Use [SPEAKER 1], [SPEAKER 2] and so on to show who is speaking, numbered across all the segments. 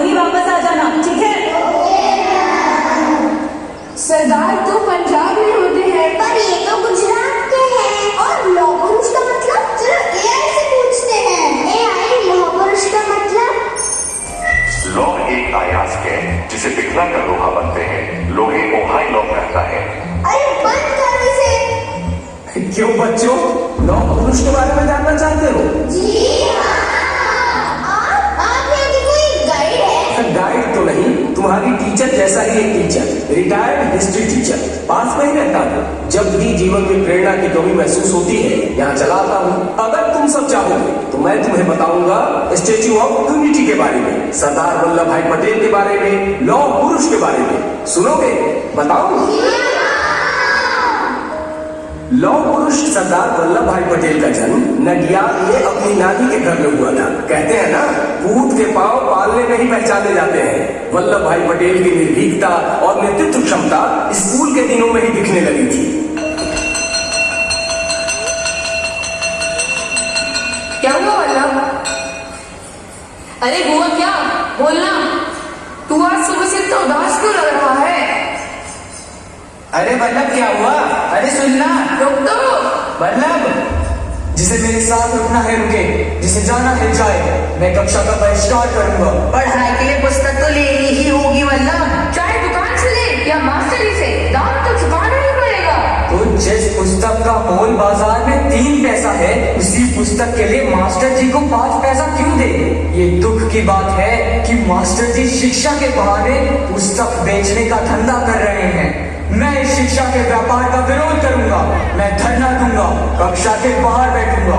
[SPEAKER 1] वही वापस आ जाना, ठीक है?
[SPEAKER 2] सरदार तो पंजाब में होते हैं,
[SPEAKER 3] पर ये तो गुजरात के हैं। और लौह पुरुष का मतलब? चलो एआई से पूछते हैं। एआई, लौह पुरुष का मतलब?
[SPEAKER 4] लौह एक अयस्क है जिसे पिघला कर लोहा बनते हैं। लोहे को हाई लौह कहता है।
[SPEAKER 3] अरे बंद कर इसे।
[SPEAKER 5] क्यों बच्चों, लौह पुरुष के बारे में जानना चाहते हो?
[SPEAKER 3] जी हाँ। आप यहाँ की कोई गाइड है?
[SPEAKER 5] गाइड तो नहीं, तुम्हारी टीचर जैसा ही एक टीचर, रिटायर्ड हिस्ट्री टीचर। पास में ही रहता हूँ। जब भी जीवन में प्रेरणा की कमी महसूस होती है, यहाँ चला आता हूँ। अगर तुम सब चाहोगे तो मैं तुम्हें बताऊंगा स्टैच्यू ऑफ यूनिटी के बारे में, सरदार वल्लभ भाई पटेल के बारे में, लौह पुरुष के बारे में। सुनोगे? बताऊं? लौह पुरुष सरदार वल्लभ भाई पटेल का जन्म नडियाद में अपनी नानी के घर में हुआ था। कहते हैं ना, पूत के पांव पालने में ही पहचाने जाते हैं। वल्लभ भाई पटेल की निर्भीकता और नेतृत्व क्षमता स्कूल के दिनों में ही दिखने लगी थी।
[SPEAKER 2] क्या हुआ वल्लभ?
[SPEAKER 1] अरे हुआ क्या? बोलना।
[SPEAKER 2] तू आज सुबह से तो उदास क्यों लग रहा है?
[SPEAKER 6] अरे वल्लभ क्या हुआ? अरे सुनना।
[SPEAKER 2] रुक तो।
[SPEAKER 6] वल्लभ, जिसे मेरे साथ रुकना है रुके, जिसे जाना है जाए। मैं कक्षा का बहिष्कार करूंगा। पढ़ाई के लिए पुस्तक तो लेनी ही होगी वल्लभ।
[SPEAKER 2] चाहे दुकान से ले या मास्टरी से, दाम तो चुकाना ही पड़ेगा।
[SPEAKER 6] तो जिस पुस्तक का मोल बाजार में 3 पैसा है, उसी पुस्तक के लिए मास्टर जी को 5 पैसा क्यों दे? ये दुख की बात है कि मास्टर जी शिक्षा के बहाने पुस्तक बेचने का धंधा कर रहे हैं। मैं इस शिक्षा के व्यापार का विरोध करूंगा। मैं धरना दूंगा, कक्षा के बाहर बैठूंगा।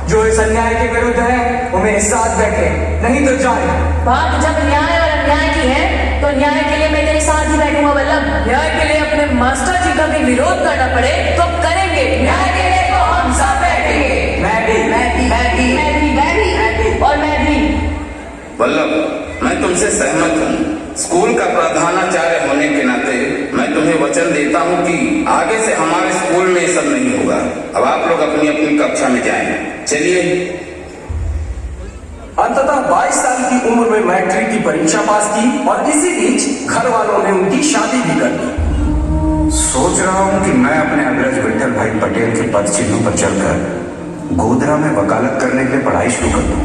[SPEAKER 6] जो इस अन्याय के विरुद्ध है वो मेरे साथ बैठे, नहीं तो जाए।
[SPEAKER 1] बात जब न्याय और अन्याय की है तो न्याय के लिए मैं तेरे साथ ही बैठूंगा वल्लभ। न्याय के लिए अपने मास्टर जी का भी विरोध करना पड़े तो करेंगे। न्याय के लिए तो हम सब बैठेंगे।
[SPEAKER 6] मैं भी
[SPEAKER 1] और मैं भी।
[SPEAKER 7] वल्लभ, मैं तुमसे सहमत हूँ। स्कूल का प्रधानाचार्य होने के नाते मैं तुम्हें वचन देता हूँ कि आगे से हमारे स्कूल में सब नहीं होगा। अब आप लोग अपनी अपनी कक्षा में जाएं। चलिए।
[SPEAKER 5] अंततः 22 साल की उम्र में मैट्रिक की परीक्षा पास की और इसी बीच घर वालों ने उनकी शादी भी कर दी।
[SPEAKER 4] सोच रहा हूँ कि मैं अपने अग्रज विठल भाई पटेल के पद चिन्हों पर चलकर गोधरा में वकालत करने के लिए पढ़ाई शुरू कर दूं।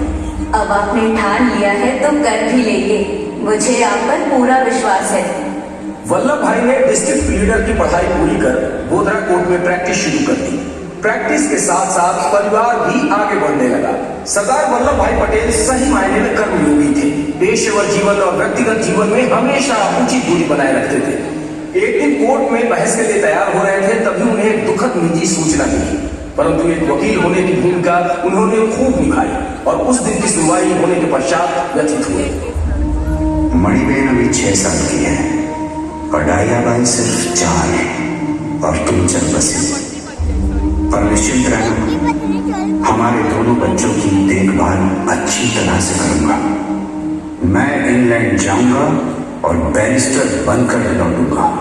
[SPEAKER 1] अब आपने ठान लिया है तो कर भी लेंगे। मुझे आप पर पूरा विश्वास है।
[SPEAKER 5] वल्लभ भाई ने डिस्ट्रिक्ट लीडर की पढ़ाई पूरी कर गोधरा कोर्ट में प्रैक्टिस शुरू कर दी। प्रैक्टिस के साथ साथ परिवार भी आगे बढ़ने लगा। सरदार वल्लभ भाई पटेल सही मायने में कर्मयोगी थे। पेशेवर जीवन और व्यक्तिगत जीवन में हमेशा उचित दूरी बनाए रखते थे। एक दिन कोर्ट में बहस के लिए तैयार हो रहे थे, तभी उन्हें एक दुखद निजी सूचना मिली। परंतु एक वकील होने की भूमिका उन्होंने खूब निभाई और उस दिन की सुनवाई होने के पश्चात व्यथित हुए।
[SPEAKER 4] मणिबेन अभी 6 साल की है और डाइयाबाई सिर्फ 4 है और तुम चल बसी। पर निश्चिंत रहना, हमारे दोनों बच्चों की देखभाल अच्छी तरह से करूंगा। मैं इंग्लैंड जाऊंगा और बैरिस्टर बनकर लौटूंगा।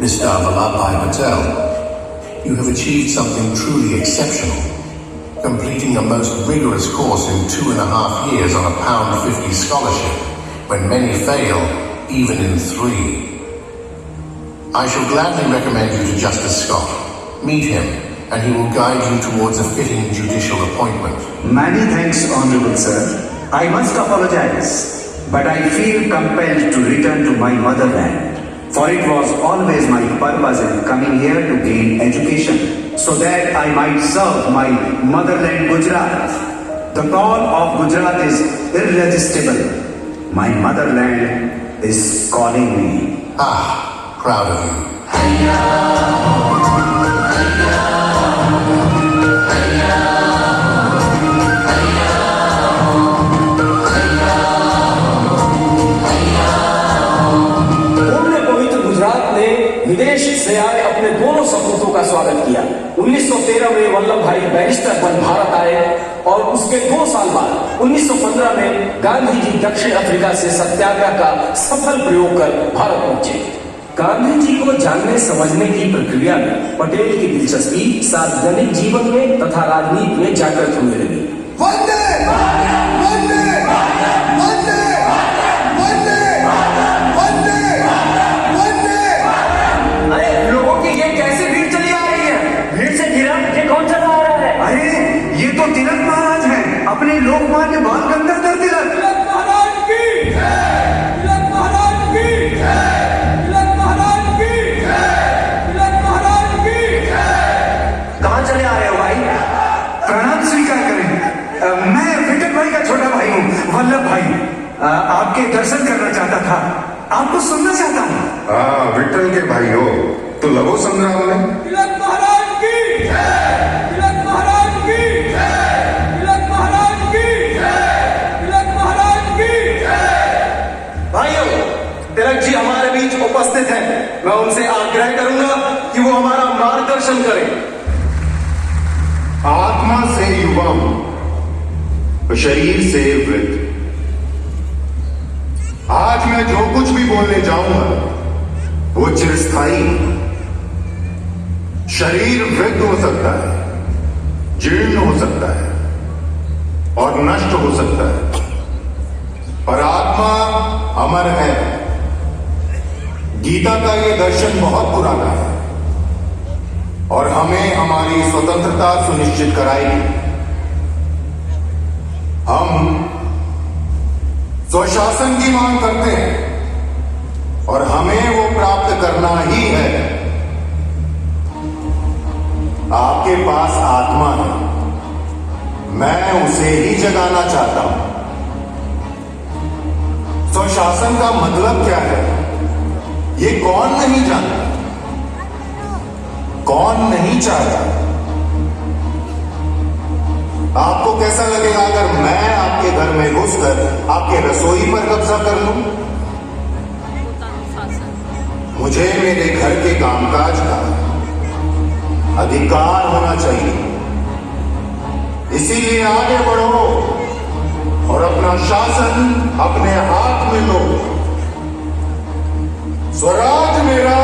[SPEAKER 8] Mr. Vallabhbhai Patel, you have achieved something truly exceptional, completing a most rigorous course in 2.5 years on a £1.50 scholarship. When many fail, even in 3. I shall gladly recommend you to Justice Scott. Meet him, and he will guide you towards a fitting judicial appointment.
[SPEAKER 4] Many thanks, Honorable Sir. I must apologize, but I feel compelled to return to my motherland. For it was always my purpose in coming here to gain education, so that I might serve my motherland Gujarat. The call of Gujarat is irresistible. My motherland is calling me.
[SPEAKER 8] Ah, proud of you.
[SPEAKER 5] पूर्ण पवित्र गुजरात ने विदेश से आए अपने दोनों सपूतों का स्वागत किया। 1913 में वल्लभ भाई बैरिस्टर बन भारत आए और उसके 2 साल बाद 1915 में गांधी जी दक्षिण अफ्रीका से सत्याग्रह का सफल प्रयोग कर भारत पहुंचे। गांधी जी को जानने समझने की प्रक्रिया में पटेल की दिलचस्पी सार्वजनिक जीवन में तथा राजनीति में जागृत होने लगी।
[SPEAKER 9] वंदे वंदे वंदे वंदे वंदे वंदे।
[SPEAKER 6] अरे लोगों की ये कैसे भीड़ चली आ रही है? भीड़ से घिरा ये कौन चला आ रहा है?
[SPEAKER 4] अरे ये तो तिलक महाराज हैं, अपने लोकमान्य बाल गंगाधर तिलक।
[SPEAKER 9] तिलक महाराज की जय, तिलक महाराज की जय, तिलक महाराज की जय, तिलक महाराज की जय।
[SPEAKER 6] कहाँ चले आ रहे हो भाई?
[SPEAKER 4] प्रणाम स्वीकार करें। मैं विठल भाई का छोटा भाई हूँ, वल्लभ भाई। आपके दर्शन करना चाहता था, आपको सुनना चाहता हूँ।
[SPEAKER 10] हाँ, विठल के भाई हो तो लगो संग्राम में।
[SPEAKER 9] तिलक महाराज की जय, तिलक महाराज की जय, तिलक महाराज की जय, तिलक महाराज की जय।
[SPEAKER 5] भाइयों, तिलक जी हमारे बीच उपस्थित हैं। मैं उनसे आग्रह करूंगा कि वो हमारा मार्गदर्शन करें।
[SPEAKER 10] आत्मा से युवा हूं, शरीर से वृद्ध। आज मैं जो कुछ भी बोलने जाऊंगा वो चिरस्थायी। शरीर वृद्ध हो सकता है, जीर्ण हो सकता है और नष्ट हो सकता है, पर आत्मा अमर है। गीता का ये दर्शन बहुत पुराना है और हमें हमारी स्वतंत्रता सुनिश्चित कराएगी। हम स्वशासन की मांग करते हैं और हमें वो प्राप्त करना ही है। आपके पास आत्मा है, मैं उसे ही जगाना चाहता हूं। स्वशासन का मतलब क्या है ये कौन नहीं जानता, कौन नहीं चाहता। आपको कैसा लगेगा अगर मैं आपके घर में घुसकर आपके रसोई पर कब्जा कर लूं? मुझे मेरे घर के कामकाज का अधिकार होना चाहिए। इसीलिए आगे बढ़ो और अपना शासन अपने हाथ में लो। स्वराज मेरा